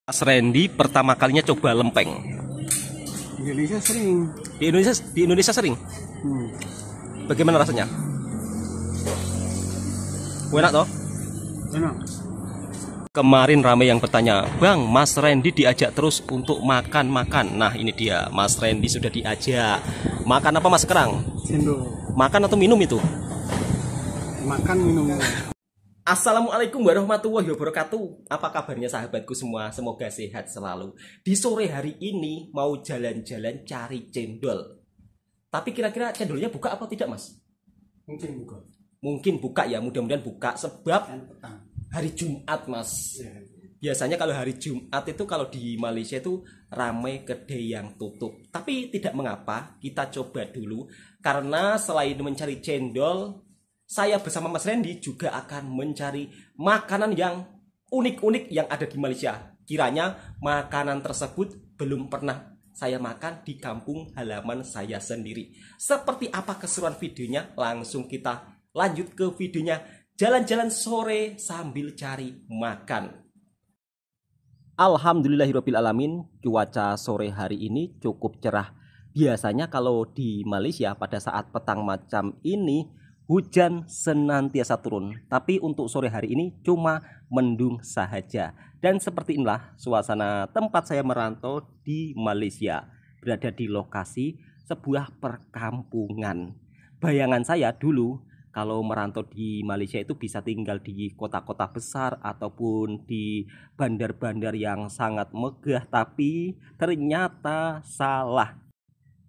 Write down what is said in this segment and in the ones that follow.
Mas Randy pertama kalinya coba lempeng. Indonesia sering. Di Indonesia sering. Bagaimana rasanya? Enak toh? Enak. Kemarin ramai yang bertanya, Bang, Mas Randy diajak terus untuk makan-makan. Nah ini dia, Mas Randy sudah diajak. Makan apa Mas sekarang? Cendol. Makan atau minum itu? Makan minum. Assalamualaikum warahmatullahi wabarakatuh. Apa kabarnya sahabatku semua? Semoga sehat selalu. Di sore hari ini mau jalan-jalan cari cendol. Tapi kira-kira cendolnya buka apa tidak, Mas? Mungkin buka. Mungkin buka ya, mudah-mudahan buka sebab Dan petang. hari Jumat, Mas. Ya. Biasanya kalau hari Jumat itu kalau di Malaysia itu ramai kedai yang tutup. Tapi tidak mengapa, kita coba dulu. Karena selain mencari cendol, saya bersama Mas Randy juga akan mencari makanan yang unik-unik yang ada di Malaysia. Kiranya makanan tersebut belum pernah saya makan di kampung halaman saya sendiri. Seperti apa keseruan videonya? Langsung kita lanjut ke videonya. Jalan-jalan sore sambil cari makan. Alhamdulillahirrabbilalamin, cuaca sore hari ini cukup cerah. Biasanya kalau di Malaysia pada saat petang macam ini hujan senantiasa turun, tapi untuk sore hari ini cuma mendung saja. Dan seperti inilah suasana tempat saya merantau di Malaysia, berada di lokasi sebuah perkampungan. Bayangan saya dulu kalau merantau di Malaysia itu bisa tinggal di kota-kota besar ataupun di bandar-bandar yang sangat megah, tapi ternyata salah.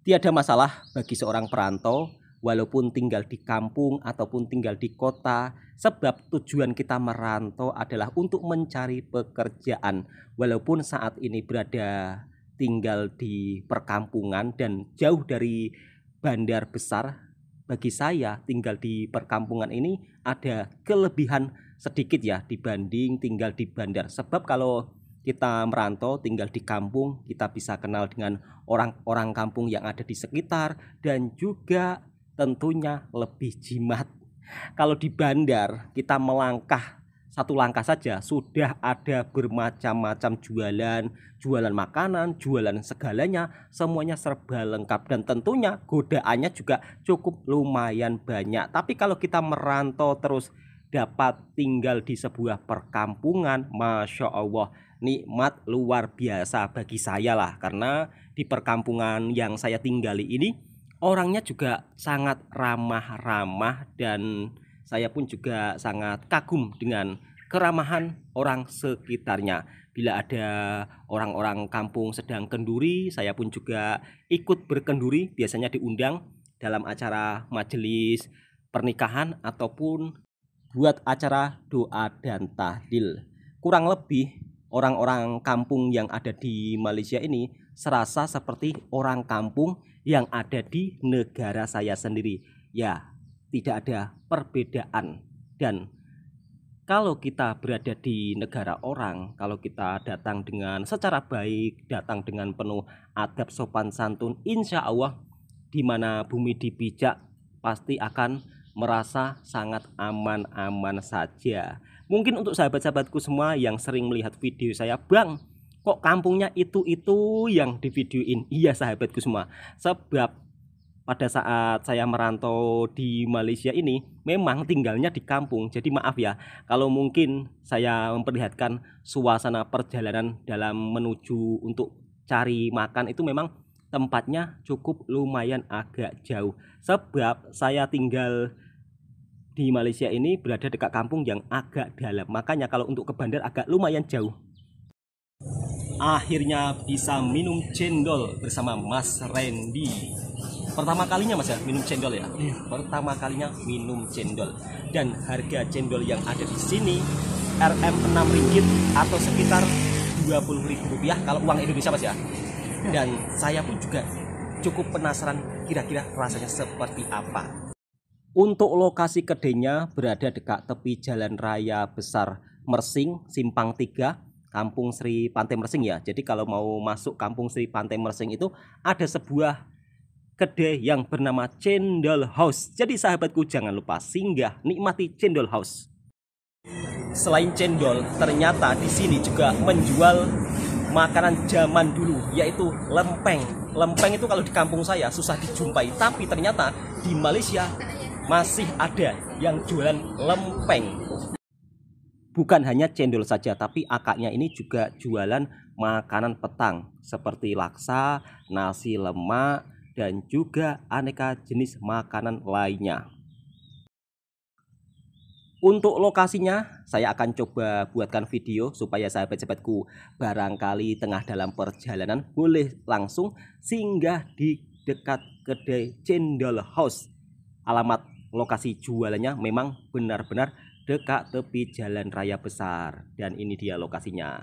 Tiada masalah bagi seorang perantau walaupun tinggal di kampung ataupun tinggal di kota, sebab tujuan kita merantau adalah untuk mencari pekerjaan. Walaupun saat ini berada tinggal di perkampungan dan jauh dari bandar besar, bagi saya tinggal di perkampungan ini ada kelebihan sedikit ya dibanding tinggal di bandar. Sebab kalau kita merantau tinggal di kampung, kita bisa kenal dengan orang-orang kampung yang ada di sekitar dan juga tentunya lebih jimat. Kalau di bandar kita melangkah satu langkah saja sudah ada bermacam-macam jualan makanan, jualan segalanya, semuanya serba lengkap dan tentunya godaannya juga cukup lumayan banyak. Tapi kalau kita merantau terus dapat tinggal di sebuah perkampungan, Masya Allah, nikmat luar biasa bagi saya lah, karena di perkampungan yang saya tinggali ini orangnya juga sangat ramah-ramah dan saya pun juga sangat kagum dengan keramahan orang sekitarnya. Bila ada orang-orang kampung sedang kenduri, saya pun juga ikut berkenduri, biasanya diundang dalam acara majelis pernikahan ataupun buat acara doa dan tahlil. Kurang lebih orang-orang kampung yang ada di Malaysia ini serasa seperti orang kampung yang ada di negara saya sendiri. Ya, tidak ada perbedaan. Dan kalau kita berada di negara orang, kalau kita datang dengan secara baik, datang dengan penuh adab sopan santun, insya Allah di mana bumi dipijak pasti akan merasa sangat aman-aman saja. Mungkin untuk sahabat-sahabatku semua yang sering melihat video saya, Bang, kok kampungnya itu yang di videoin? Iya sahabatku semua, sebab pada saat saya merantau di Malaysia ini memang tinggalnya di kampung. Jadi maaf ya kalau mungkin saya memperlihatkan suasana perjalanan dalam menuju untuk cari makan itu memang tempatnya cukup lumayan agak jauh. Sebab saya tinggal di Malaysia ini berada dekat kampung yang agak dalam. Makanya kalau untuk ke bandar agak lumayan jauh. Akhirnya bisa minum cendol bersama Mas Randy. Pertama kalinya Mas ya minum cendol ya? Iya. Pertama kalinya minum cendol. Dan harga cendol yang ada di sini RM6 ringgit atau sekitar Rp20.000 kalau uang Indonesia Mas ya. Dan saya pun juga cukup penasaran kira-kira rasanya seperti apa. Untuk lokasi kedainya berada dekat tepi Jalan Raya Besar Mersing, Simpang 3, Kampung Sri Pantai Mersing ya. Jadi kalau mau masuk Kampung Sri Pantai Mersing itu ada sebuah kedai yang bernama Cendol House. Jadi sahabatku jangan lupa singgah nikmati Cendol House. Selain cendol, ternyata di sini juga menjual makanan zaman dulu, yaitu lempeng. Lempeng itu kalau di kampung saya susah dijumpai, tapi ternyata di Malaysia masih ada yang jualan lempeng. Bukan hanya cendol saja, tapi akaknya ini juga jualan makanan petang seperti laksa, nasi lemak, dan juga aneka jenis makanan lainnya. Untuk lokasinya, saya akan coba buatkan video supaya sahabat-sahabatku barangkali tengah dalam perjalanan boleh langsung singgah di dekat kedai Cendol House. Alamat lokasi jualannya memang benar-benar dekat tepi jalan raya besar. Dan ini dia lokasinya.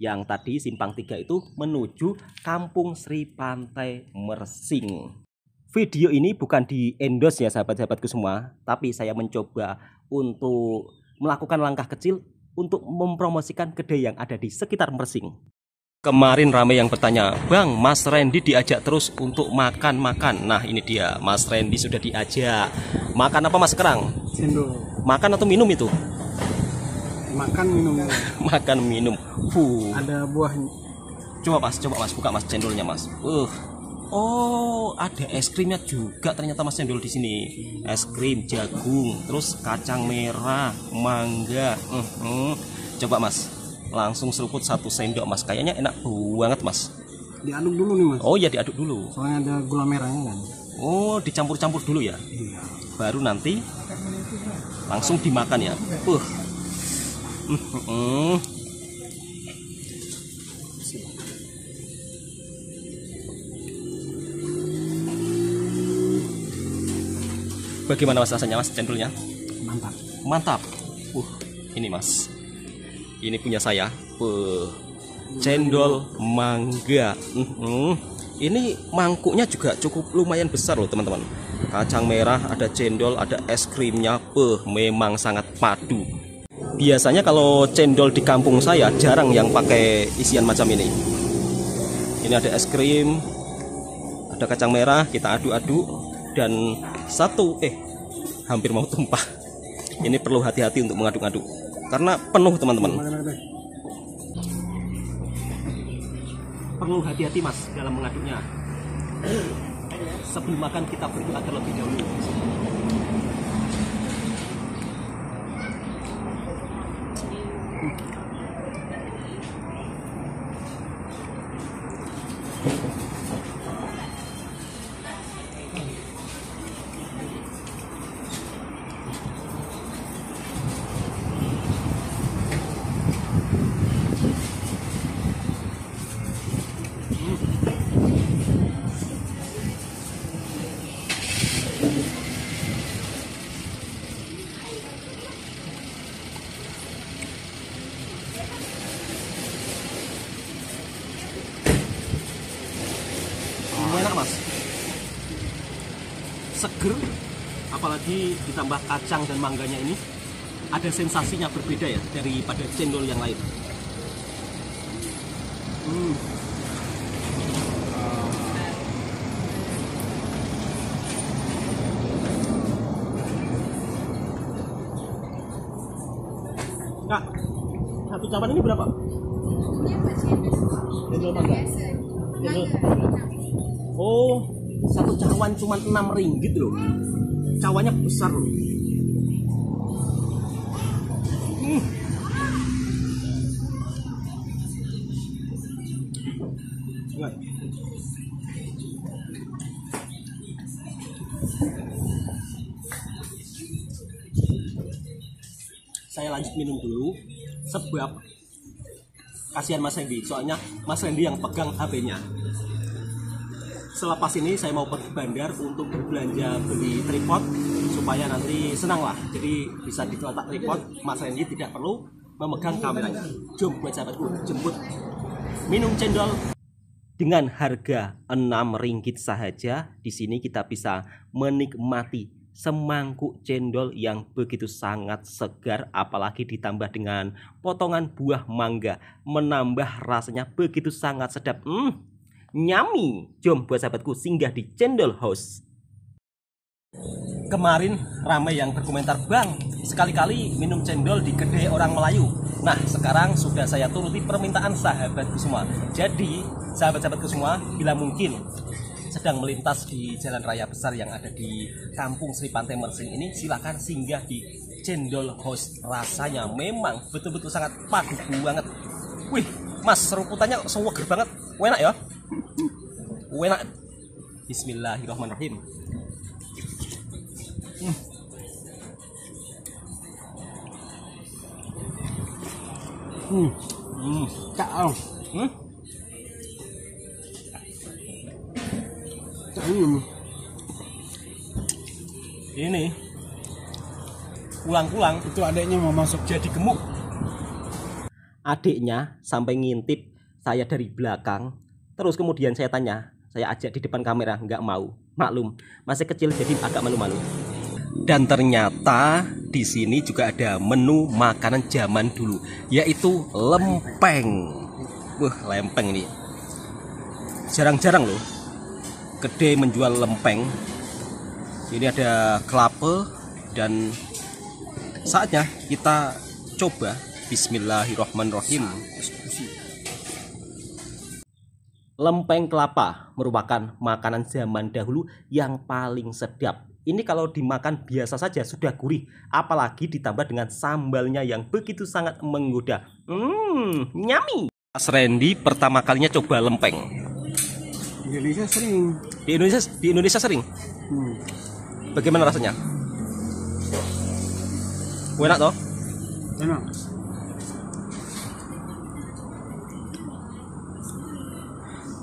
Yang tadi simpang 3 itu menuju Kampung Sri Pantai Mersing. Video ini bukan di endorse ya sahabat-sahabatku semua, tapi saya mencoba untuk melakukan langkah kecil untuk mempromosikan kedai yang ada di sekitar Mersing. Kemarin ramai yang bertanya, Bang, Mas Randy diajak terus untuk makan-makan. Nah ini dia, Mas Randy sudah diajak. Makan apa Mas sekarang? Cendol. Makan atau minum itu? Makan minum. Makan minum. Ada buahnya. Coba mas, buka mas cendolnya mas. Oh, ada es krimnya juga ternyata mas cendol di sini. Es krim, jagung, terus kacang merah, mangga. Coba mas, langsung seruput 1 sendok mas. Kayaknya enak banget mas. Diaduk dulu nih mas. Oh ya diaduk dulu. Soalnya ada gula merahnya kan. Oh dicampur-campur dulu ya. Iya. Baru nanti langsung dimakan ya. Bagaimana mas rasanya mas cendolnya? Mantap. Mantap. Ini mas, ini punya saya. Cendol mangga. Ini mangkuknya juga cukup lumayan besar loh teman-teman. Kacang merah, ada cendol, ada es krimnya. Memang sangat padu. Biasanya kalau cendol di kampung saya jarang yang pakai isian macam ini. Ini ada es krim, ada kacang merah, kita aduk-aduk, dan hampir mau tumpah. Ini perlu hati-hati untuk mengaduk-aduk karena penuh teman-teman. Perlu hati-hati mas dalam mengaduknya. Sebelum makan kita berdoa terlebih dahulu. Enak mas, seger, apalagi ditambah kacang dan mangganya ini, ada sensasinya berbeda ya daripada cendol yang lain. Nah, satu cawan ini berapa? Cendol mangga. Cendol. Oh, satu cawan cuma 6 ringgit loh. Cawannya besar loh. Saya lanjut minum dulu sebab kasihan Mas Randy, soalnya Mas Randy yang pegang HP-nya. Selepas ini saya mau pergi bandar untuk berbelanja beli tripod supaya nanti senang lah. Jadi bisa diletak tripod, Mas Randy tidak perlu memegang kameranya. Jom buat sahabatku, jemput minum cendol dengan harga 6 ringgit saja. Di sini kita bisa menikmati semangkuk cendol yang begitu sangat segar, apalagi ditambah dengan potongan buah mangga, menambah rasanya begitu sangat sedap. Nyami. Jom buat sahabatku singgah di Cendol House. Kemarin ramai yang berkomentar, "Bang, sekali-kali minum cendol di kedai orang Melayu." Nah, sekarang sudah saya turuti permintaan sahabatku semua. Jadi, sahabat-sahabatku semua, bila mungkin sedang melintas di jalan raya besar yang ada di Kampung Sri Pantai Mersing ini, silakan singgah di Cendol House. Rasanya memang betul-betul sangat padu banget. Wih, Mas, seruputannya seger banget. Enak ya? Enak. Bismillahirrahmanirrahim. Cak oh. Cak Ini pulang-pulang itu adiknya mau masuk jadi gemuk. Adiknya sampai ngintip saya dari belakang. Terus kemudian saya tanya, saya ajak di depan kamera, nggak mau. Maklum, masih kecil jadi agak malu-malu. Dan ternyata di sini juga ada menu makanan zaman dulu, yaitu lempeng. Wah, lempeng ini jarang-jarang loh kedai menjual lempeng. Ini ada kelapa dan saatnya kita coba. Bismillahirrahmanirrahim. Lempeng kelapa merupakan makanan zaman dahulu yang paling sedap. Ini kalau dimakan biasa saja sudah gurih, apalagi ditambah dengan sambalnya yang begitu sangat menggoda. Nyami. Mas Randy pertama kalinya coba lempeng. Indonesia sering. Di Indonesia sering. Bagaimana rasanya? Enak toh? Enak.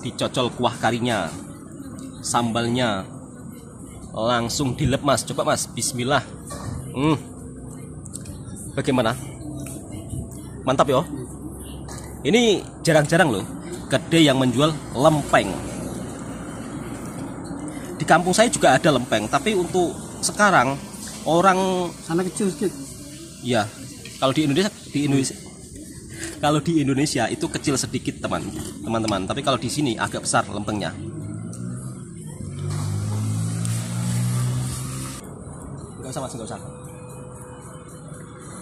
Dicocol kuah karinya, sambalnya, langsung dilep Mas. Coba Mas, bismillah. Bagaimana? Mantap ya. Ini jarang-jarang loh kedai yang menjual lempeng. Di kampung saya juga ada lempeng, tapi untuk sekarang orang sana kecil sedikit. ya, kalau di Indonesia itu kecil sedikit teman-teman. Tapi kalau di sini agak besar lempengnya. Enggak usah Mas, enggak usah.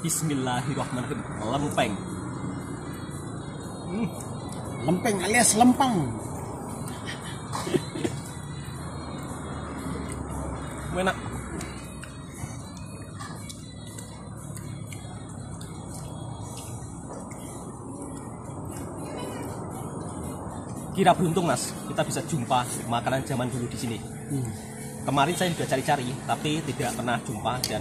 Bismillahirrahmanirrahim. Lempeng. Lempeng alias lempang. Enak. Kira beruntung Mas, kita bisa jumpa makanan zaman dulu di sini. Kemarin saya sudah cari-cari, tapi tidak pernah jumpa. Dan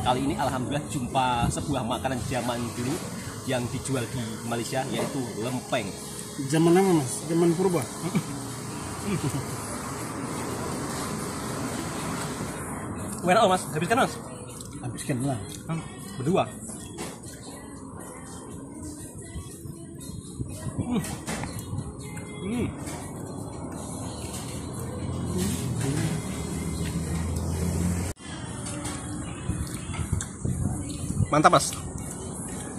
kali ini alhamdulillah jumpa sebuah makanan zaman dulu yang dijual di Malaysia, yaitu lempeng. Zaman apa Mas? Zaman purba. Enak Mas, habiskan Mas. Habiskan lah. Berdua. Mantap Mas.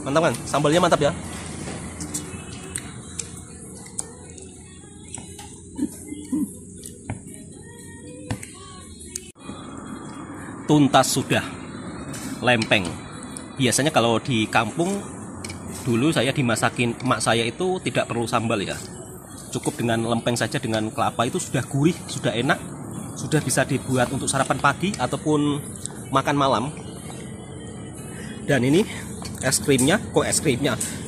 Mantap kan? Sambalnya mantap ya. Tuntas sudah lempeng. Biasanya kalau di kampung dulu saya dimasakin emak saya itu tidak perlu sambal ya. Cukup dengan lempeng saja dengan kelapa itu sudah gurih, sudah enak, sudah bisa dibuat untuk sarapan pagi ataupun makan malam. Dan ini es krimnya,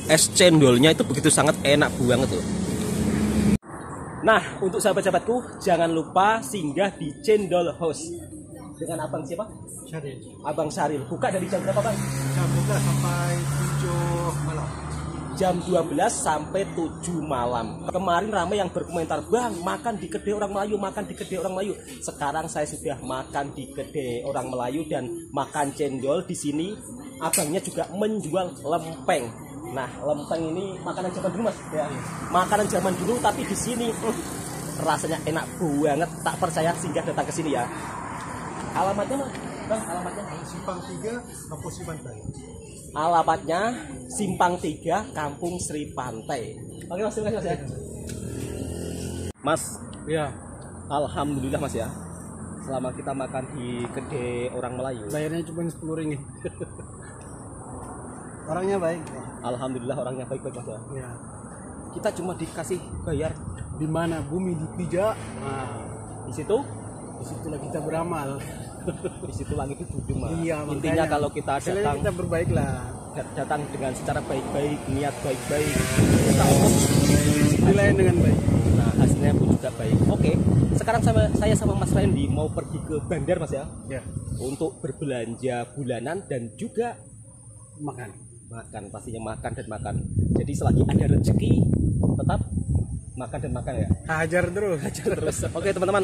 es cendolnya itu begitu sangat enak banget tuh. Nah, untuk sahabat-sahabatku, jangan lupa singgah di Cendol House dengan abang siapa? Syaril. Abang Syaril. Buka dari jam berapa Bang? Jam 12 sampai 7 malam. Jam 12 sampai 7 malam. Kemarin ramai yang berkomentar, "Bang, makan di kedai orang Melayu, makan di kedai orang Melayu." Sekarang saya sudah makan di kedai orang Melayu dan makan cendol di sini. Abangnya juga menjual lempeng. Nah, lempeng ini makanan zaman dulu Mas. Ya, makanan zaman dulu tapi di sini rasanya enak banget. Tak percaya singgah datang ke sini ya. Alamatnya Mas? Bang, alamatnya Simpang 3, Kampung Sri Pantai. Alamatnya Simpang 3, Kampung Sri Pantai. Oke Mas, terima kasih Mas ya. Mas, Ya, alhamdulillah Mas ya. selama kita makan di kedai orang Melayu. Bayarnya cuma 10 ringgit. Orangnya baik. Alhamdulillah orangnya baik-baik Mas ya. Ya. Kita cuma dikasih bayar Di mana bumi dipijak, nah, di situ, disitulah kita beramal. di situ langit dijunjung Mas. Iya, Intinya makanya. kalau kita Selain datang kita berbaiklah. datang dengan secara baik-baik, niat baik-baik, Nilai dengan baik. nah hasilnya pun juga baik. Oke, sekarang saya sama Mas Randy mau pergi ke bandar Mas ya, Ya, untuk berbelanja bulanan dan juga makan. makan, pastinya makan dan makan. Jadi selagi ada rezeki tetap makan dan makan ya. Hajar terus. Terus oke teman-teman,